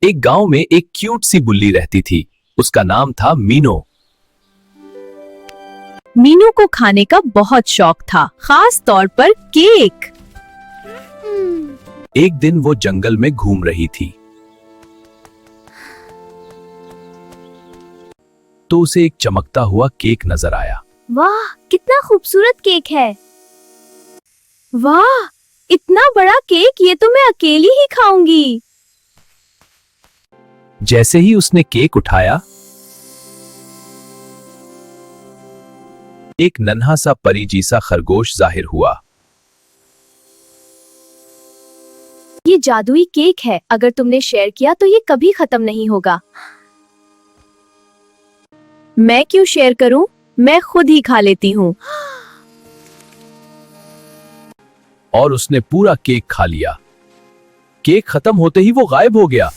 एक गांव में एक क्यूट सी बुल्ली रहती थी। उसका नाम था मीनू। मीनू को खाने का बहुत शौक था, खास तौर पर केक। एक दिन वो जंगल में घूम रही थी तो उसे एक चमकता हुआ केक नजर आया। वाह, कितना खूबसूरत केक है। वाह, इतना बड़ा केक, ये तो मैं अकेली ही खाऊंगी। जैसे ही उसने केक उठाया, एक नन्हा सा परी जैसा खरगोश जाहिर हुआ। ये जादुई केक है, अगर तुमने शेयर किया तो ये कभी खत्म नहीं होगा। मैं क्यों शेयर करूं? मैं खुद ही खा लेती हूँ। और उसने पूरा केक खा लिया। केक खत्म होते ही वो गायब हो गया।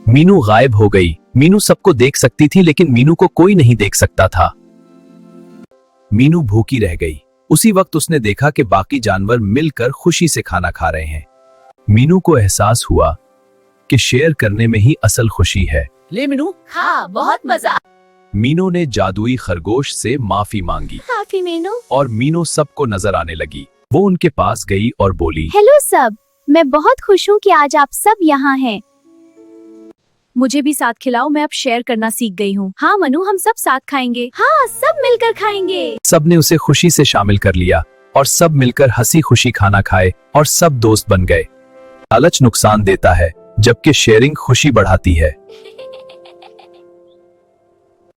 मीनू गायब हो गई। मीनू सबको देख सकती थी, लेकिन मीनू को कोई नहीं देख सकता था। मीनू भूखी रह गई। उसी वक्त उसने देखा कि बाकी जानवर मिलकर खुशी से खाना खा रहे हैं। मीनू को एहसास हुआ कि शेयर करने में ही असल खुशी है। ले मीनू, हाँ, बहुत मजा। मीनू ने जादुई खरगोश से माफी मांगी काफी मीनू। और मीनू सबको नजर आने लगी। वो उनके पास गई और बोली, हेलो सब, मैं बहुत खुश हूँ कि आज आप सब यहाँ हैं। मुझे भी साथ खिलाओ, मैं अब शेयर करना सीख गई हूँ। हाँ मनु, हम सब साथ खाएंगे। हाँ, सब मिलकर खाएंगे। सबने उसे खुशी से शामिल कर लिया और सब मिलकर हंसी खुशी खाना खाए और सब दोस्त बन गए। लालच नुकसान देता है, जबकि शेयरिंग खुशी बढ़ाती है।